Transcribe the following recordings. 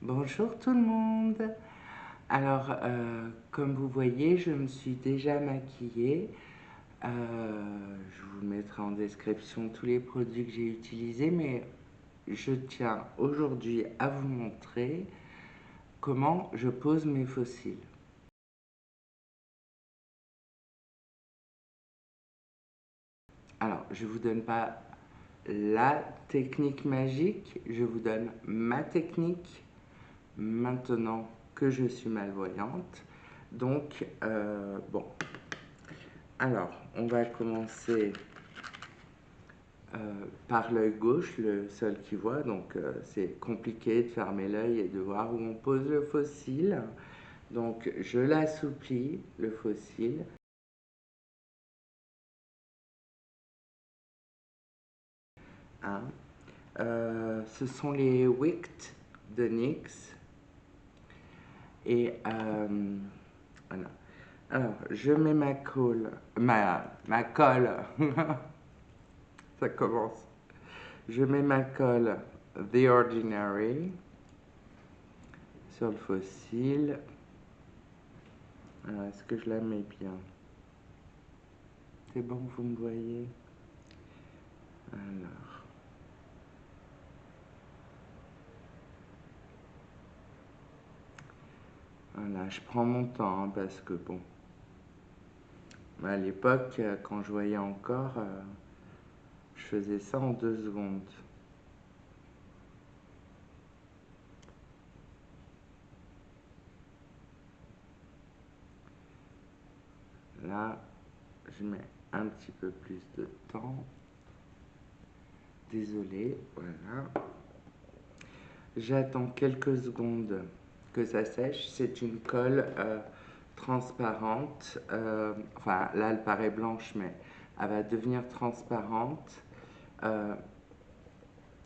Bonjour tout le monde. Alors, comme vous voyez, je me suis déjà maquillée. Je vous mettrai en description tous les produits que j'ai utilisés, mais je tiens aujourd'hui à vous montrer comment je pose mes faux cils. Alors, je ne vous donne pas la technique magique, je vous donne ma technique maintenant que je suis malvoyante. Donc, bon. Alors, on va commencer par l'œil gauche, le seul qui voit. Donc, c'est compliqué de fermer l'œil et de voir où on pose le faux cil. Donc, je l'assouplis, le faux cil. Hein. Ce sont les Wicked de NYX. Et voilà. Alors, je mets ma colle. Ma colle. Ça commence. Je mets ma colle The Ordinary sur le faux cil. Alors, est-ce que je la mets bien? C'est bon, vous me voyez? Alors. Voilà, je prends mon temps hein, parce que bon. À l'époque, quand je voyais encore, je faisais ça en 2 secondes. Là, je mets un petit peu plus de temps. Désolée, voilà. J'attends quelques secondes que ça sèche. C'est une colle transparente. Enfin, là, elle paraît blanche, mais elle va devenir transparente.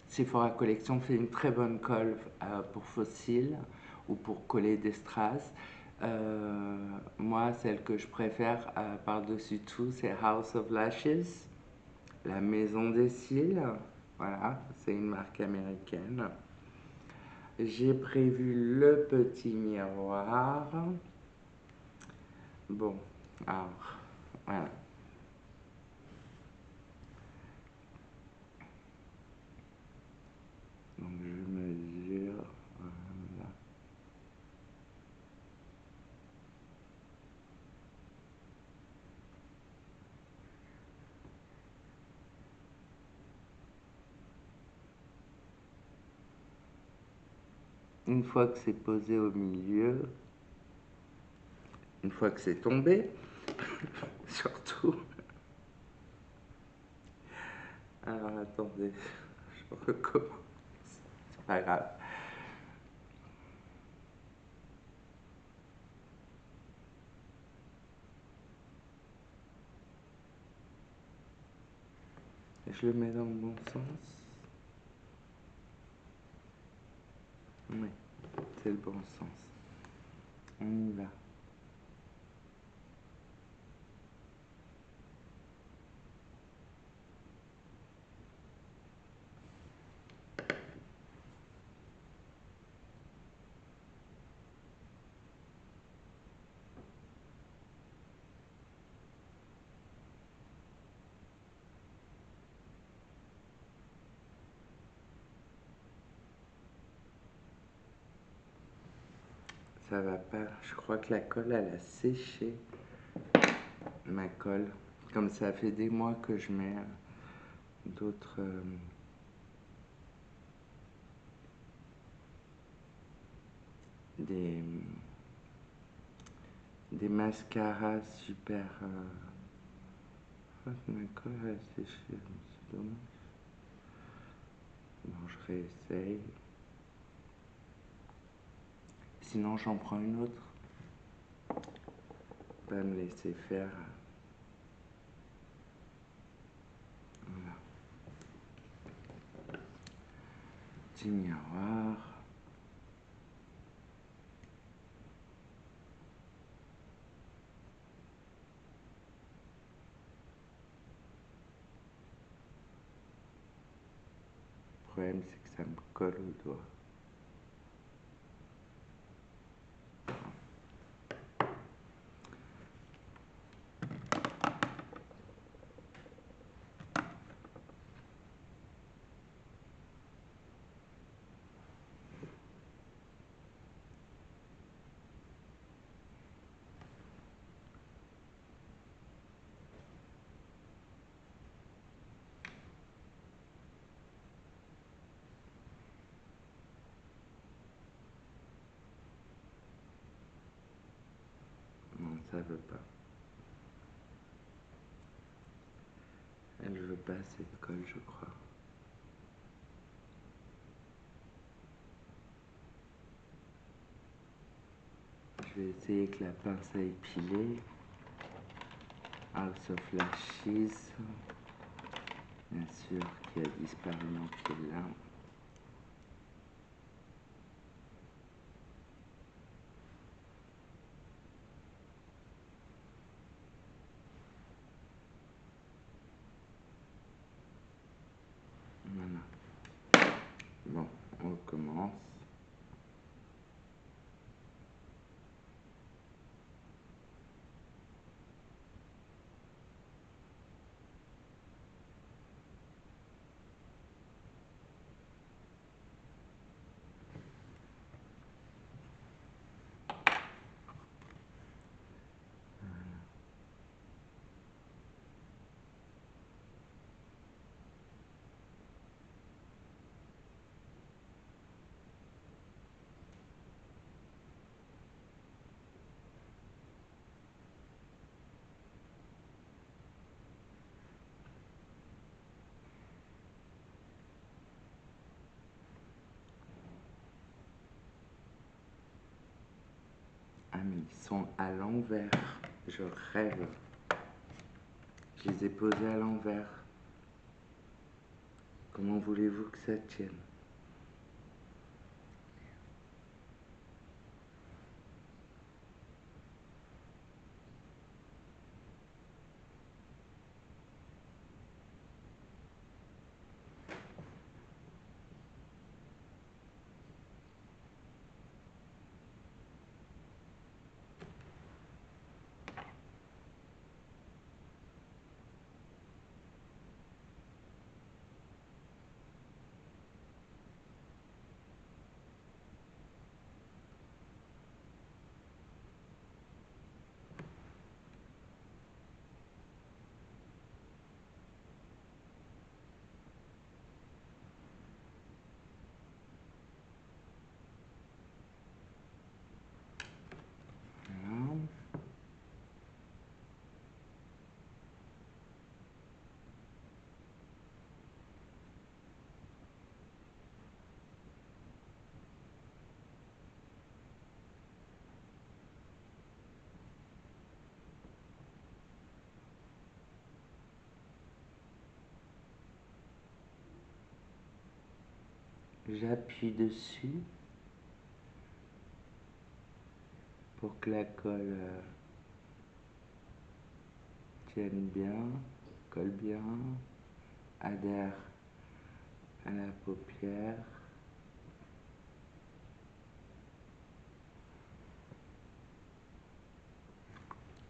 Sephora Collection fait une très bonne colle pour faux cils ou pour coller des strass. Moi, celle que je préfère par-dessus tout, c'est House of Lashes, la maison des cils. Voilà, c'est une marque américaine. J'ai prévu le petit miroir. Bon, alors, voilà. Donc, je mesure. Voilà. Une fois que c'est posé au milieu, une fois que c'est tombé, surtout. Alors attendez, je recommence. C'est pas grave. Je le mets dans le bon sens. Oui, c'est le bon sens. On y va. Ça va pas. Je crois que la colle, elle a séché. Ma colle. Comme ça fait des mois que je mets d'autres... des mascaras super... ma colle, elle a séché. C'est dommage. Bon, je réessaye. Sinon, j'en prends une autre. Pas me laisser faire. Voilà. Petit miroir. Le problème, c'est que ça me colle au doigt. ça veut pas. Elle veut pas cette colle, je crois. Je vais essayer avec la pince à épiler. House of Lashes, bien sûr, qui a disparu, qui est là. Voilà. Bon, on recommence. Ah, mais ils sont à l'envers. Je rêve. Je les ai posés à l'envers. Comment voulez-vous que ça tienne? Voilà. J'appuie dessus pour que la colle tienne bien, colle bien, adhère à la paupière.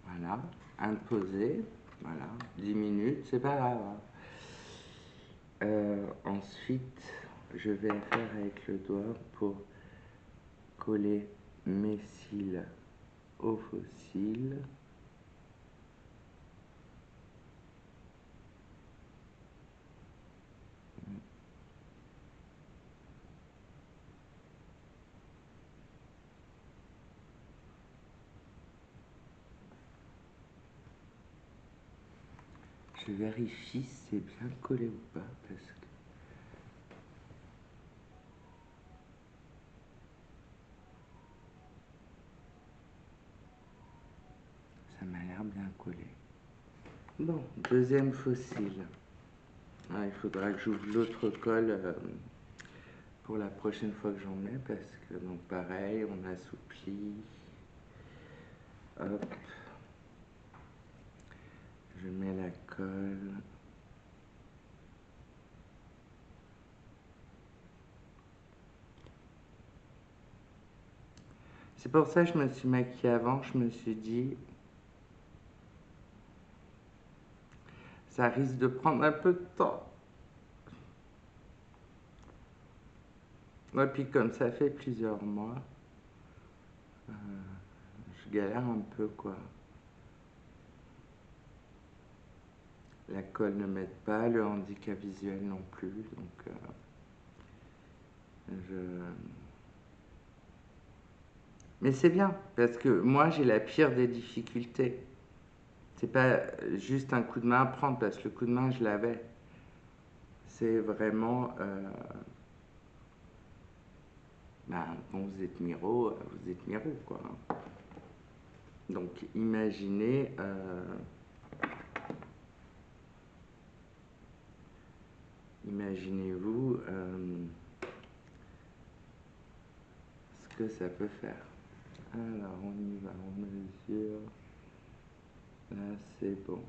Voilà, imposé, voilà, 10 minutes, c'est pas grave. Ensuite, je vais faire avec le doigt pour coller mes cils aux faux cils. Je vérifie si c'est bien collé ou pas parce que ça m'a l'air bien collé. Bon, deuxième fossile. Ah, il faudra que j'ouvre l'autre colle pour la prochaine fois que j'en mets parce que donc pareil, on assouplit. Hop. Je mets la colle. C'est pour ça que je me suis maquillée avant, je me suis dit ça risque de prendre un peu de temps. Et puis comme ça fait plusieurs mois, je galère un peu quoi. La colle ne m'aide pas, le handicap visuel non plus, donc je... Mais c'est bien, parce que moi j'ai la pire des difficultés. C'est pas juste un coup de main à prendre, parce que le coup de main je l'avais. C'est vraiment, ben, quand vous êtes Miro, quoi. Donc imaginez-vous ce que ça peut faire. Alors on y va, on mesure. Là c'est bon.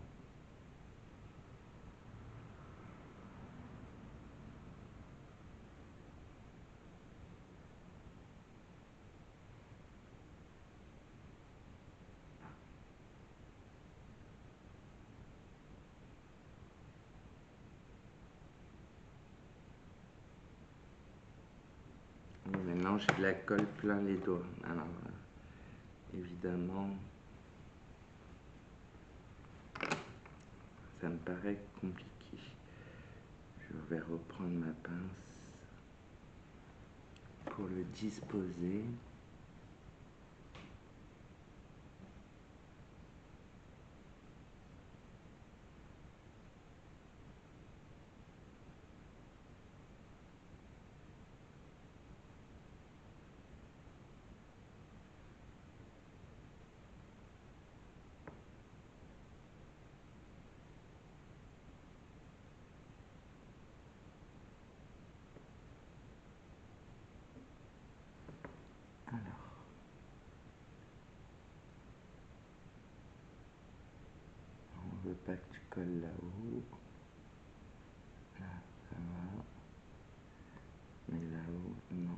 Et maintenant j'ai de la colle plein les doigts. Alors évidemment, ça me paraît compliqué. Je vais reprendre ma pince pour le disposer. Alors, on veut pas que tu colles là-haut. Là, ça va. Mais là-haut, non.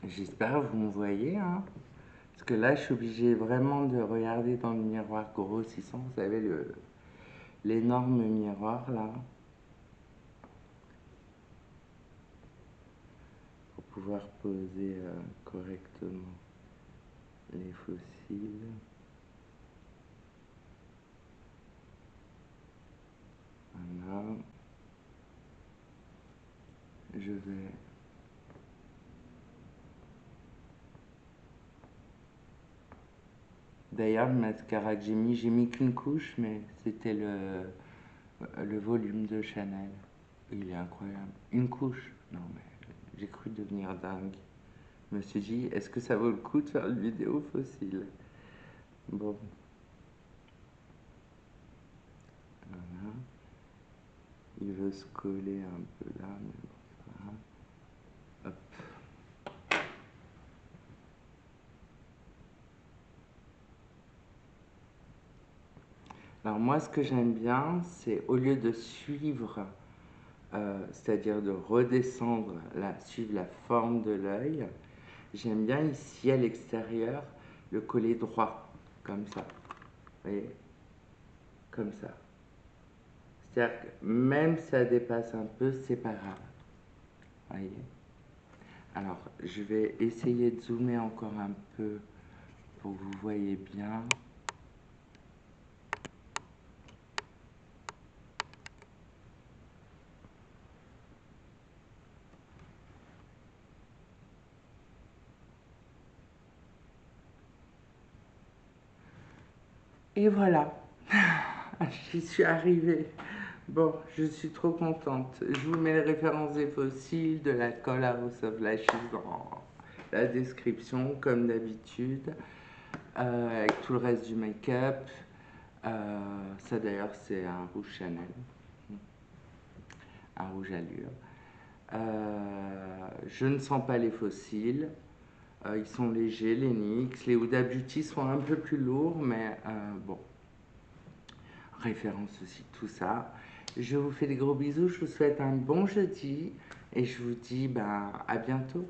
J'espère que vous me voyez, hein. Parce que là, je suis obligée vraiment de regarder dans le miroir grossissant. Vous savez, l'énorme miroir, là. Pour pouvoir poser correctement les fossiles. Voilà. Je vais... D'ailleurs, le mascara que j'ai mis qu'une couche, mais c'était le volume de Chanel. Il est incroyable. Une couche? Non, mais j'ai cru devenir dingue. Je me suis dit, est-ce que ça vaut le coup de faire une vidéo fossile? Bon, voilà. Il veut se coller un peu là, mais bon, c'est pas grave. Hop. Alors moi, ce que j'aime bien, c'est au lieu de suivre, c'est-à-dire de redescendre, suivre la forme de l'œil, j'aime bien ici à l'extérieur le coller droit, comme ça. Vous voyez? Comme ça. C'est-à-dire que même si ça dépasse un peu, c'est pas grave. Vous voyez? Alors, je vais essayer de zoomer encore un peu pour que vous voyez bien. Et voilà, j'y suis arrivée. Bon, je suis trop contente. Je vous mets les références des fossiles, de la colle House of Lashes dans la description, comme d'habitude, avec tout le reste du make-up. Ça d'ailleurs, c'est un rouge Chanel, un rouge allure. Je ne sens pas les fossiles. Ils sont légers, les NYX. Les Huda Beauty sont un peu plus lourds, mais bon. Référence aussi, tout ça. Je vous fais des gros bisous. Je vous souhaite un bon jeudi. Et je vous dis à bientôt.